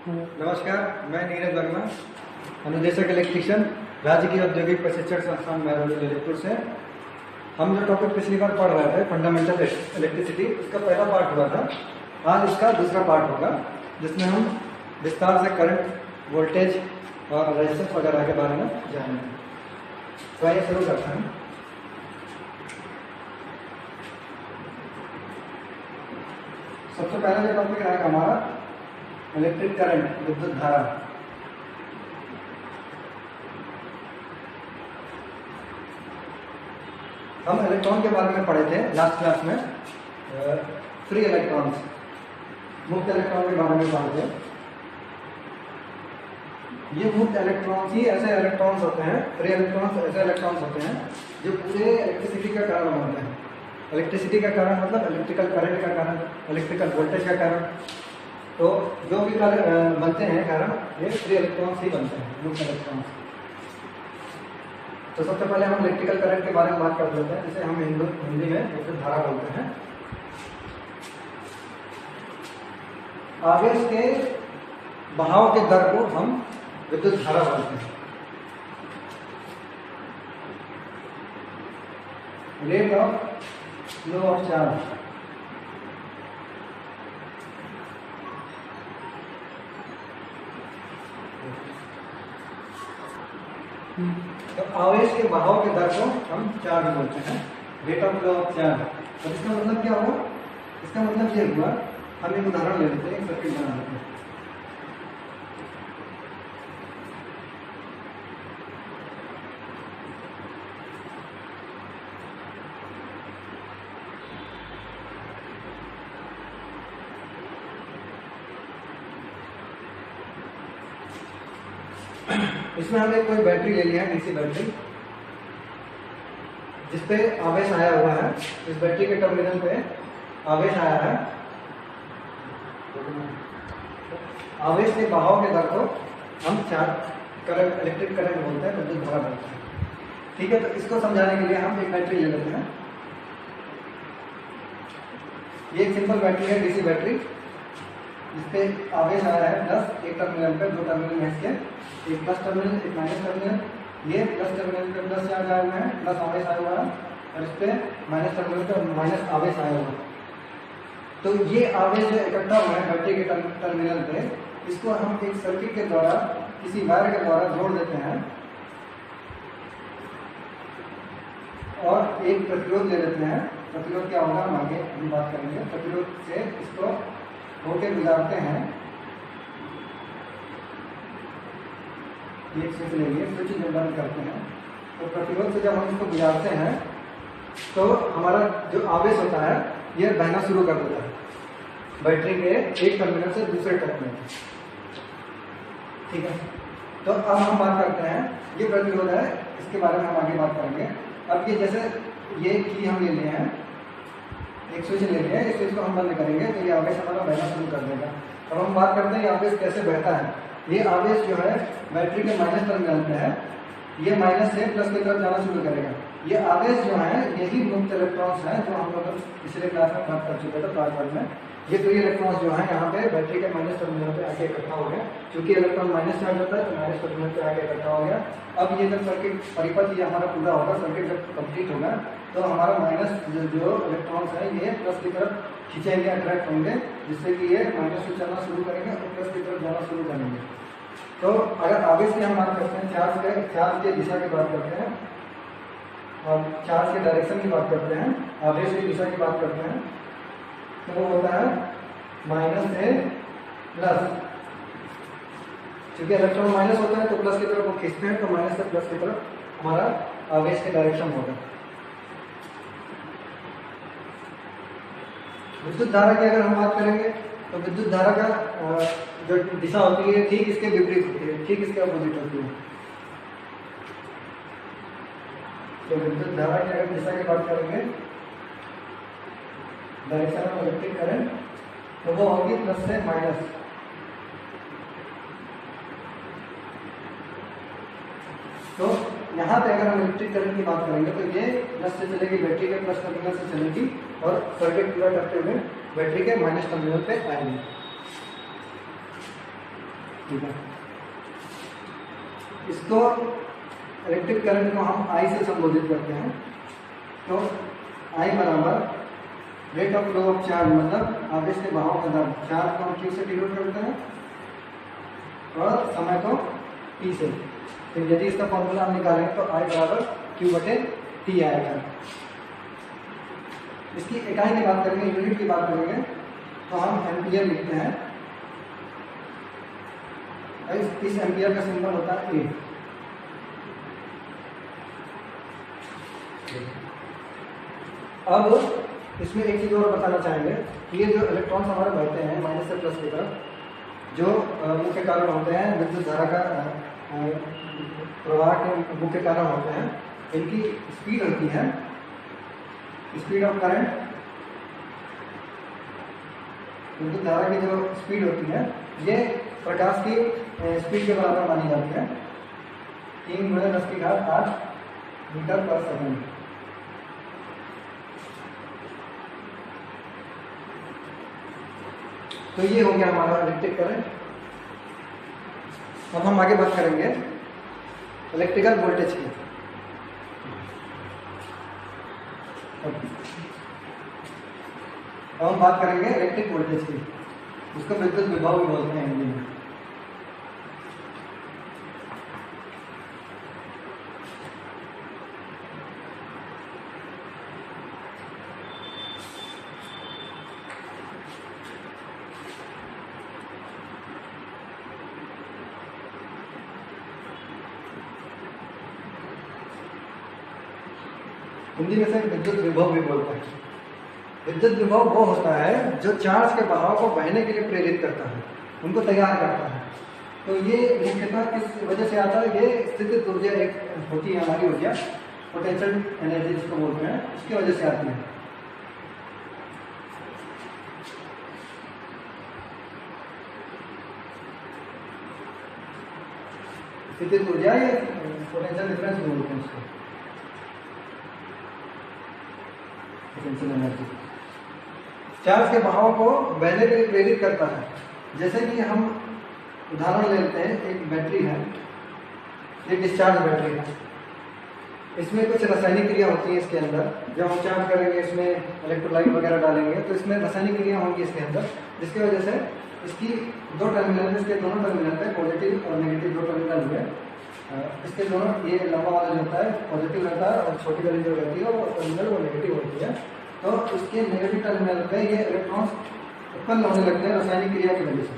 नमस्कार, मैं नीरज वर्मा, अनुदेशक इलेक्ट्रीशियन, राजकीय औद्योगिक प्रशिक्षण संस्थान महरौली जयपुर से। हम जो टॉपिक पिछली बार पढ़ रहे थे फंडामेंटल इलेक्ट्रिसिटी, उसका पहला पार्ट हुआ था। आज इसका दूसरा पार्ट होगा, जिसमें हम विस्तार से करंट, वोल्टेज और रेजिस्टेंस वगैरह के बारे में जानेंगे। तो आइए शुरू करते हैं। सबसे पहला जो टॉपिक रहेगा हमारा इलेक्ट्रिक करंट, विद्युत धारा। हम इलेक्ट्रॉन के बारे में पढ़े थे लास्ट क्लास में, फ्री इलेक्ट्रॉन्स, मुक्त इलेक्ट्रॉन के बारे में पढ़े थे। ये मुक्त इलेक्ट्रॉन्स ही ऐसे इलेक्ट्रॉन्स होते हैं, फ्री इलेक्ट्रॉन्स ऐसे इलेक्ट्रॉन्स होते हैं जो पूरे इलेक्ट्रिसिटी का कारण बनते हैं। इलेक्ट्रिसिटी का कारण मतलब इलेक्ट्रिकल करंट का कारण, इलेक्ट्रिकल वोल्टेज का कारण। तो जो भी बनते हैं कारण, ये फ्री इलेक्ट्रॉन्स ही बनते हैं, मुक्त इलेक्ट्रॉन्स। तो सबसे पहले हम इलेक्ट्रिकल करंट के बारे में बात कर लेते हैं, जिसे हम हिंदी में विद्युत धारा बोलते हैं। आवेश के बहाव के दर को हम विद्युत धारा बोलते हैं। Rate of flow of charge, तो आवेश के बहाव के दर को हम चार्ज बोलते हैं, rate of flow of charge. तो इसका मतलब क्या हुआ? इसका मतलब ये हुआ, हम एक उदाहरण ले लेते हैं, एक सर्किट बना लेते हैं। इसमें हमने कोई बैटरी ले लिया है, डीसी बैटरी, जिसपे आवेश आया हुआ है। इस बैटरी के टर्मिनल पे आवेश आया है। आवेश के बहाव के दर को हम करंट, इलेक्ट्रिक करंट बोलते हैं, विद्युत धारा बोलते हैं। ठीक है, तो इसको समझाने के लिए हम एक बैटरी ले लेते हैं। ये एक सिंपल बैटरी है, डीसी बैटरी, जिसपे आवेश आया है प्लस एक टर्मिनल पे, दो टर्मिनल है इसके, एक प्लस टर्मिनल, एक माइनस टर्मिनल। ये प्लस टर्मिनल पे प्लस चार्ज आया हुआ है, प्लस आवेश आया हुआ है, और इस पे माइनस टर्मिनल पे माइनस आवेश आया हुआ है। तो ये आवेश जो इकट्ठा हुआ है बैटरी के टर्मिनल पे, इसको हम एक सर्किट के द्वारा, किसी वायर के द्वारा जोड़ देते हैं और एक प्रतिरोध ले लेते हैं। प्रतिरोध क्या होगा हम आगे अभी बात करेंगे। प्रतिरोध से इसको होके गुजारते हैं। एक स्विच ले लिए, स्विच जब बंद करते हैं तो प्रतिरोध से जब हम इसको गुजारते हैं तो हमारा जो आवेश होता है ये बहना शुरू कर देता है बैटरी के एक टर्मिनल से दूसरे टर्मिनल। ठीक है, तो अब हम बात करते हैं, ये प्रतिरोध है, इसके बारे में हम आगे बात करेंगे। अब ये जैसे ये की हम ले लिए हैं, एक स्विच ले लिया है, इस स्विच को हम बंद करेंगे तो ये आवेश हमारा बहना शुरू कर देगा। अब हम बात करते हैं ये आवेश कैसे बहता है। ये आवेश जो है बैटरी के माइनस टर्मिनल पे है, ये माइनस से प्लस की तरफ जाना शुरू करेगा। ये आवेश जो है यही मुक्त इलेक्ट्रॉन्स हैं जो हम लोग पिछले क्लास में बात कर चुके थे पार्ट 1 में। ये फ्री इलेक्ट्रॉन्स जो है यहाँ पे बैटरी के माइनस टर्मिनल पे आके इकट्ठा हो गया। क्योंकि इलेक्ट्रॉन माइनस चार्ज होता है तो माइनस टर्मिनल पे आके इकट्ठा हो गया। अब ये जब सर्किट परिपथ ये हमारा पूरा होगा, सर्किट जब कंप्लीट होगा तो हमारा माइनस जो इलेक्ट्रॉन्स है ये प्लस की तरफ खींचेंगे, अट्रैक्ट होंगे, जिससे कि ये माइनस से चलना शुरू करेंगे और प्लस की तरफ जाना शुरू करेंगे। तो अगर आवेश की हम बात करते हैं, चार्ज की दिशा की बात करते हैं और चार्ज के डायरेक्शन की बात करते हैं, आवेश की दिशा की बात करते हैं, तो वो होता है माइनस से प्लस। क्योंकि इलेक्ट्रॉन माइनस होता है तो प्लस की तरफ वो खींचते हैं, तो माइनस से प्लस की तरफ हमारा आवेश के डायरेक्शन होगा। विद्युत धारा की अगर हम बात करेंगे तो विद्युत धारा का जो दिशा होती है ठीक इसके विपरीत होती है, ठीक इसके अपोजिट होती है। तो विद्युत धारा की अगर दिशा की बात करेंगे, डायरेक्शन ऑफ इलेक्ट्रिक करंट, तो वो होगी प्लस से माइनस। तो यहाँ पे अगर हम इलेक्ट्रिक करंट की बात करेंगे तो ये प्लस से चलेगी, बैटरी के प्लस टर्मिनल से चलेगी और सर्किट पूरा करते हुए बैटरी के माइनस टर्मिनल पे आएगी। ठीक है। इसको इलेक्ट्रिक करंट को हम आई से संबोधित करते हैं। तो आई बराबर rate of flow of charge, मतलब आवेश के बहाव का दर। चार्ज को हम क्यू से डिनोट करते हैं और समय को टी से। तो यदि इसका फॉर्मूला हम निकालेंगे तो आई बराबर क्यू बटे टी आएगा। इसकी इकाई की बात करेंगे, यूनिट की बात करेंगे तो हम एम्पियर लिखते हैं। इस एम्पियर का सिंबल होता है ए। अब इसमें एक चीज और बताना चाहेंगे कि ये जो इलेक्ट्रॉन्स हमारे बढ़ते हैं माइनस से प्लस की तरफ, जो मुख्य कारण होते हैं विद्युत धारा का प्रवाह के मुख्य कारण होते हैं, इनकी स्पीड होती है, स्पीड ऑफ करंट, विद्युत धारा की जो स्पीड होती है ये प्रकाश की स्पीड के बराबर मानी जाती है, 3×10⁸ मीटर पर सेकंड। तो ये हो गया हमारा इलेक्ट्रिक करंट। अब हम आगे बात करेंगे इलेक्ट्रिकल वोल्टेज की। अब हम बात करेंगे इलेक्ट्रिक वोल्टेज की, उसको विद्युत विभव भी बोलते हैं हिंदी में। हिंदी में से विद्युत विभव भी बोलते हैं। विद्युत विभव वो होता है जो चार्ज के बहाव को बहने के लिए प्रेरित करता है, उनको तैयार करता है। तो ये मुख्यतः किस वजह से आता है? ये स्थितिज ऊर्जा एक होती है हमारी ऊर्जा, पोटेंशियल एनर्जी जिसको बोलते हैं, उसकी वजह से आती है। स्थितिज ऊर्जा या पोटेंशियल डिफरेंस बोलते हैं उसको, पोटेंशियल एनर्जी। चार्ज के बहाव को बहने के लिए प्रेरित करता है। जैसे कि हम उदाहरण लेते हैं, एक बैटरी है, ये डिस्चार्ज बैटरी है, इसमें कुछ रासायनिक क्रिया होती है इसके अंदर। जब हम चार्ज करेंगे, इसमें इलेक्ट्रोलाइट वगैरह डालेंगे तो इसमें रासायनिक क्रिया होंगी इसके अंदर, जिसकी वजह से इसकी दो टर्मिनल, इसके दोनों टर्मिनल पे पॉजिटिव और नेगेटिव दो टर्मिनल हुए। इसके दोनों, ये लंबा वाला जो होता है पॉजिटिव रहता है और छोटी वाली जो रहती है वो टर्मिनल वो नेगेटिव होती है। तो इसके नेगेटिव टर्मिनल पे ये इलेक्ट्रॉन्स उत्पन्न होने लगते हैं रासायनिक क्रिया की वजह से।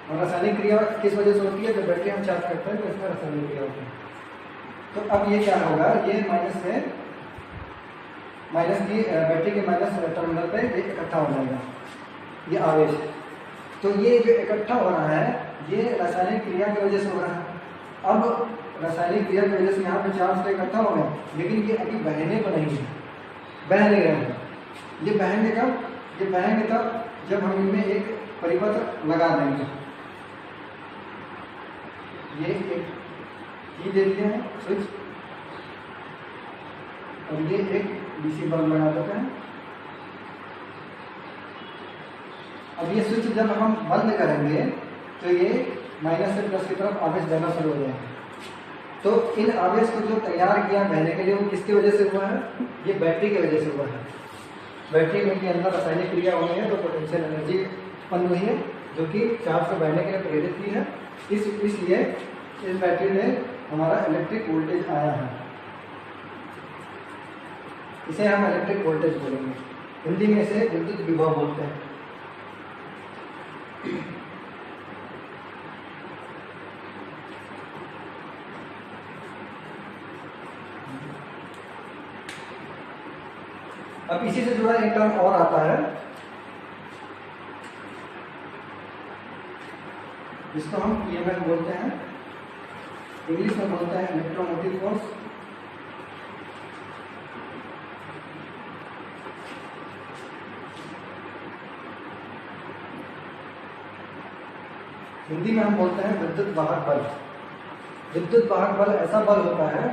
और रासायनिक क्रिया किस वजह से होती है? जब बैटरी हम चार्ज करते हैं तो इसमें रासायनिक क्रिया होती है। तो अब ये क्या होगा, ये माइनस की बैटरी के माइनस टर्मिनल पे ये इकट्ठा हो जाएगा, ये आवेश। तो ये जो इकट्ठा हो रहा है ये रासायनिक क्रिया की वजह से हो रहा है। अब रासायनिक क्रिया की वजह से यहाँ पे चार्ज तो इकट्ठा हो गए, लेकिन ये अभी बहने को नहीं है, बह नहीं रहे हैं। ये बहेंगे कब? ये बहेंगे तब जब हम इनमें एक परिपथ लगा देंगे। ये एक की दे दिए हैं स्विच, और ये एक डीसी बल्ब लगा देते हैं। अब ये स्विच जब हम बंद करेंगे तो ये माइनस से प्लस की तरफ आवेश देना शुरू हो जाएगा। तो इन आवेश को जो तैयार किया बहने के लिए वो किसकी वजह से हुआ है? ये बैटरी की वजह से हुआ है। बैटरी में के अंदर रासायनिक क्रिया हुई है तो पोटेंशियल एनर्जी उत्पन्न हुई है, जो कि चार्ज को बहने के लिए प्रेरित की है। इसलिए इस बैटरी में हमारा इलेक्ट्रिक वोल्टेज आया है। इसे हम इलेक्ट्रिक वोल्टेज बोलेंगे, हिंदी में इसे विद्युत विभव बोलते हैं। अब इसी से जुड़ा एक टर्म और आता है जिसको हम ईएमएफ बोलते हैं, इंग्लिश में बोलते हैं इलेक्ट्रोमोटिव फोर्स। हिंदी में हम बोलते हैं विद्युत वाहक बल। विद्युत वाहक बल ऐसा बल होता है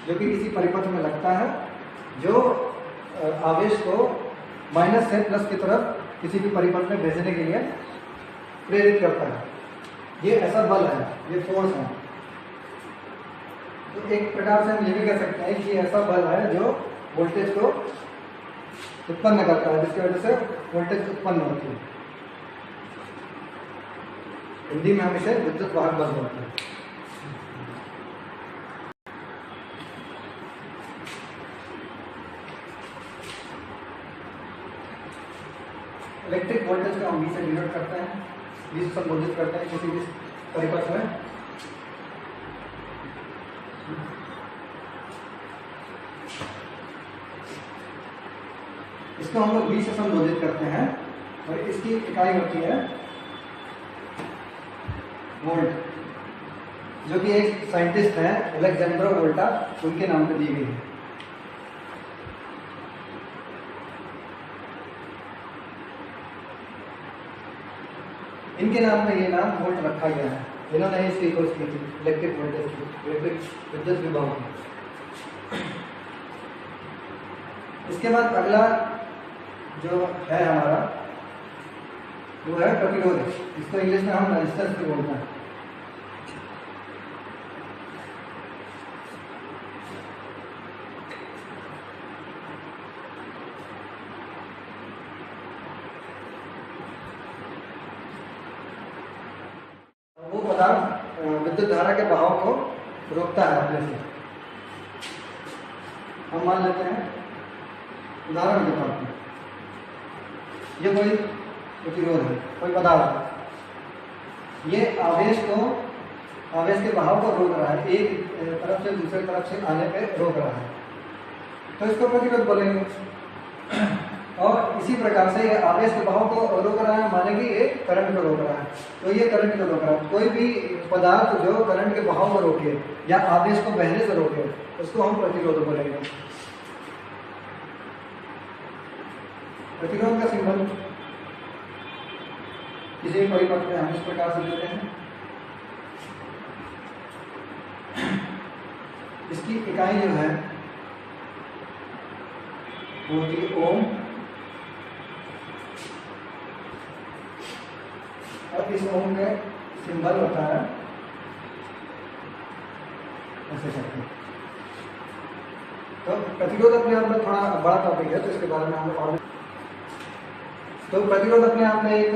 जो कि किसी परिपथ में लगता है, जो आवेश को माइनस से प्लस की तरफ किसी भी परिपथ में भेजने के लिए प्रेरित करता है। ये ऐसा बल है, ये फोर्स है। तो एक प्रकार से हम ये भी कह सकते हैं कि ऐसा बल है जो वोल्टेज को उत्पन्न करता है, जिसकी वजह से वोल्टेज उत्पन्न होती है। हिंदी में हम इसे विद्युत वाहक बल बोलते हैं। इलेक्ट्रिक वोल्टेज को हम V से डिनोट करते हैं, V से संबोधित करते हैं किसी भी परिपथ में। इसको हम लोग V से संबोधित करते हैं और इसकी इकाई होती है वोल्ट, जो कि एक साइंटिस्ट हैं अलेक्जेंड्रो वोल्टा, उनके नाम पर दी गई है। इनके नाम में ये नाम वोल्ट रखा गया है। इन्होंने ही इसकी खोज की थी, इलेक्ट्रिक वोल्टेज की, इलेक्ट्रिक विद्युत विभव की। इसके बाद अगला जो है हमारा वो है प्रतिरोध। इसको इंग्लिश में हम रेजिस्टेंस भी बोलते हैं। वो पदार्थ विद्युत धारा के बहाव को रोकता है अपने से। हम मान लेते हैं उदाहरण के तौर पर ये कोई प्रतिरोध है, कोई पदार्थ, ये आवेश के बहाव को रोक रहा है, एक तरफ से दूसरे तरफ से आने पे रोक रहा है, तो इसको प्रतिरोध बोलेंगे। और इसी प्रकार से ये आवेश के बहाव को रोक रहा है, माने कि ये करंट को रोक रहा है, तो ये करंट को रोक रहा है। कोई भी पदार्थ जो करंट के बहाव को रोके या आवेश को बहने से रोके, उसको हम प्रतिरोध बोलेंगे। प्रतिरोध का सिंबल किसी भी परिपथ में हम इस प्रकार से देते हैं। इसकी इकाई जो है वो होती है ओम, और इस ओम का सिंबल होता है ऐसे करके। तो प्रतिरोध अपने आप में थोड़ा बड़ा टॉपिक है, तो इसके बारे में हम और तो प्रतिरोध अपने आप में एक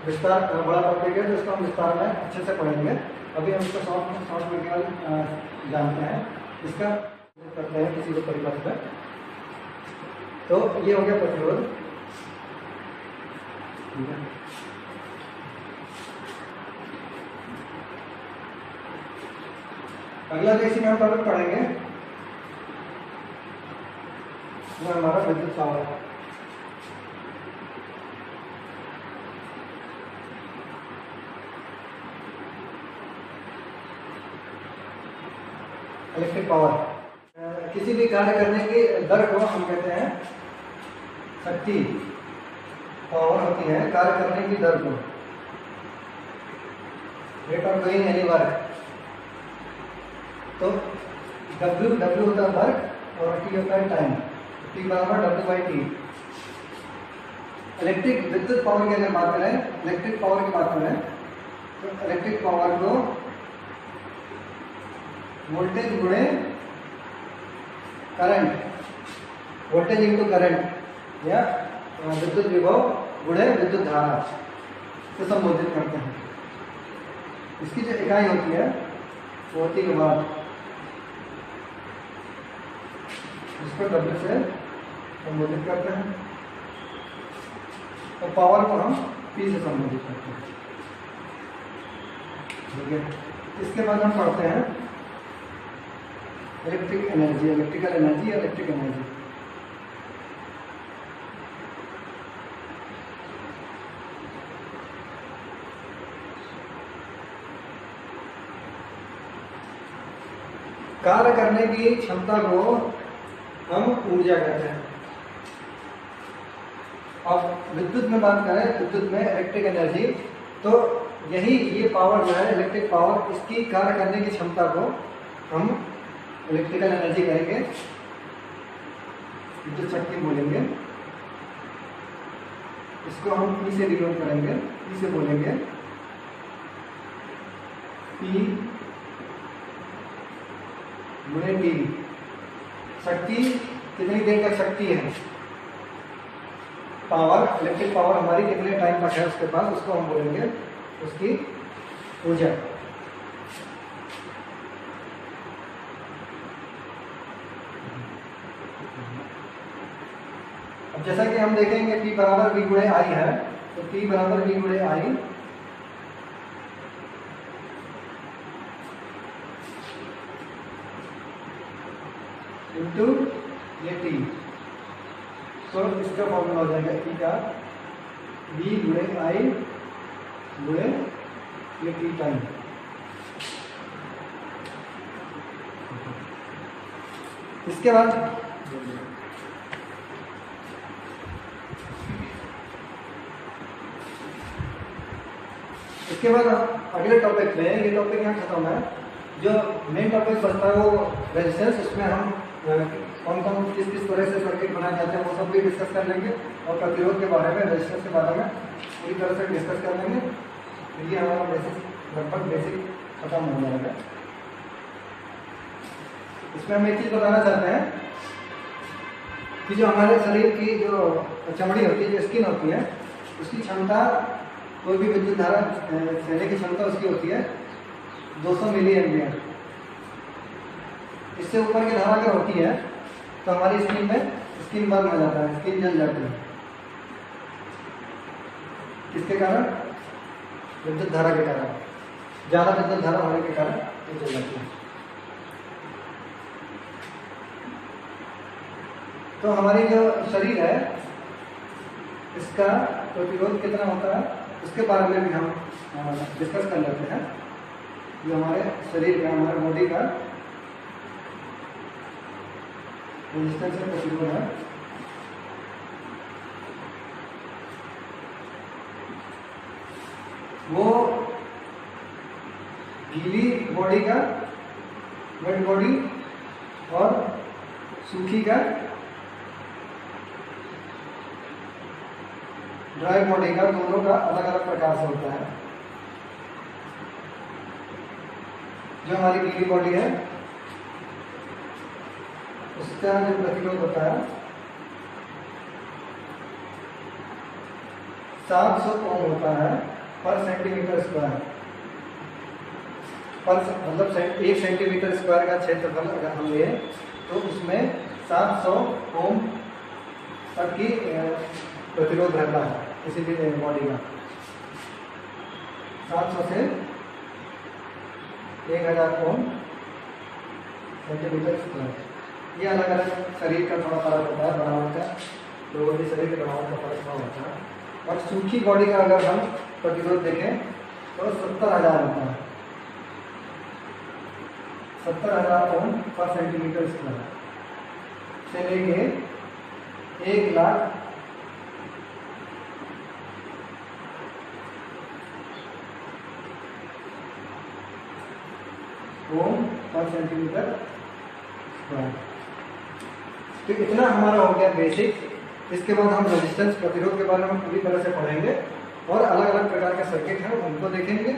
विस्तार बड़ा टॉपिक है, जिसको हम विस्तार में अच्छे से पढ़ेंगे। अभी हम इसको शॉर्ट में केवल जानते हैं, इसका करते हैं किसी को परिपथ में। तो ये हो गया प्रतिरोध, ठीक है। अगला जो इसी में हम टॉपिक पढ़ेंगे वो हमारा विद्युत पावर है। इलेक्ट्रिक पावर किसी भी कार्य करने की दर को हम कहते हैं शक्ति। पावर होती है कार्य करने की दर को, rate of doing any work. तो W होता है वर्क और T होता है टाइम, T बराबर W/T। इलेक्ट्रिक विद्युत पावर की अगर बात करें, इलेक्ट्रिक पावर की बात करें, तो इलेक्ट्रिक पावर को वोल्टेज गुणे करंट, वोल्टेज इंटू करंट या विद्युत विभव गुणे विद्युत धारा से संबोधित करते हैं। इसकी जो इकाई होती है वो होती है वाट, जिसको W से संबोधित करते हैं, और पावर को हम P से संबोधित करते हैं, ठीक है। इसके बाद हम पढ़ते हैं इलेक्ट्रिक एनर्जी, इलेक्ट्रिकल एनर्जी या इलेक्ट्रिक एनर्जी। कार्य करने की क्षमता को हम ऊर्जा कहते हैं। अब विद्युत में बात करें, विद्युत में इलेक्ट्रिक एनर्जी, तो यही ये पावर जो है इलेक्ट्रिक पावर, इसकी कार्य करने की क्षमता को हम इलेक्ट्रिकल एनर्जी कहेंगे, विद्युत शक्ति बोलेंगे। इसको हम P से डिनोट करेंगे, P से बोलेंगे P गुणे T। शक्ति कितनी देर तक शक्ति है, पावर, इलेक्ट्रिक पावर हमारी कितने टाइम तक है उसके पास, उसको हम बोलेंगे उसकी ऊर्जा। अब जैसा कि हम देखेंगे P बराबर V गुणे I है, तो P बराबर V गुणे I इंटू ये T। तो इसका फॉर्मूला हो जाएगा P का V गुणे I गुणे ये T टाइम। इसके बाद अगले टॉपिक में, ये टॉपिक यहाँ खत्म है। जो मेन टॉपिक बचता है वो रेजिस्टेंस, उसमें हम कौन कौन किस किस तरह से सर्किट बनाए जाते हैं वो सब भी डिस्कस कर लेंगे, और प्रतिरोध के बारे में, रेजिस्टेंस के बारे में पूरी तरह से डिस्कस कर लेंगे। ये हमारा लगभग बेसिक खत्म हो जाएगा। इसमें हम एक चीज़ बताना चाहते हैं कि जो हमारे शरीर की जो चमड़ी होती है, जो स्किन होती है, उसकी क्षमता, कोई भी विद्युत धारा सहने की क्षमता उसकी होती है 200 मिली एम्पियर। इससे ऊपर की धारा क्या होती है तो हमारी स्किन बर्न हो जाता है, स्किन जल जाती है। किसके कारण? विद्युत धारा के कारण, ज़्यादा विद्युत धारा होने के कारण ये जल जाती है। तो हमारी जो शरीर है इसका प्रतिरोध कितना होता है उसके बारे में भी हम डिस्कस कर लेते हैं। जो हमारे शरीर का, हमारे बॉडी का रेजिस्टेंस और प्रतिरोध है, वो गीली बॉडी का, वेट बॉडी और सूखी का, ड्राई बॉडी का, दोनों का अलग अलग प्रकार से होता है। जो हमारी गीली बॉडी है उसका जो प्रतिरोध होता है 700 ओम होता है पर सेंटीमीटर स्क्वायर। पर मतलब 1 सेंटीमीटर स्क्वायर का क्षेत्रफल अगर हम लें तो उसमें 700 ओम तक की प्रतिरोध रहता है किसी भी बॉडी का। 700 से 1000 ओम सेंटीमीटर स्क्वायर। ये अलग अलग शरीर का थोड़ा फर्क होता है, बनावट का, लोगों के शरीर के बनावट का फर्क थोड़ा होता है। और सूखी बॉडी का अगर हम प्रतिरोध देखें तो 70,000 होता है, 70,000 ओम पर सेंटीमीटर स्क्वायर से लेके 1,00,000 ओम पर सेंटीमीटर स्क्वायर। तो इतना हमारा हो गया बेसिक। इसके बाद हम रेजिस्टेंस, प्रतिरोध के बारे में पूरी तरह से पढ़ेंगे और अलग अलग प्रकार के सर्किट हैं उनको देखेंगे।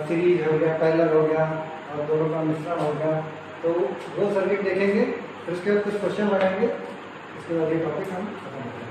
सीरीज हो गया, पैरेलल हो गया और दोनों का मिश्रण हो गया, तो वो सर्किट देखेंगे। फिर उसके बाद कुछ क्वेश्चन लगाएंगे, इसके बाद ये टॉपिक हम खत्म करेंगे।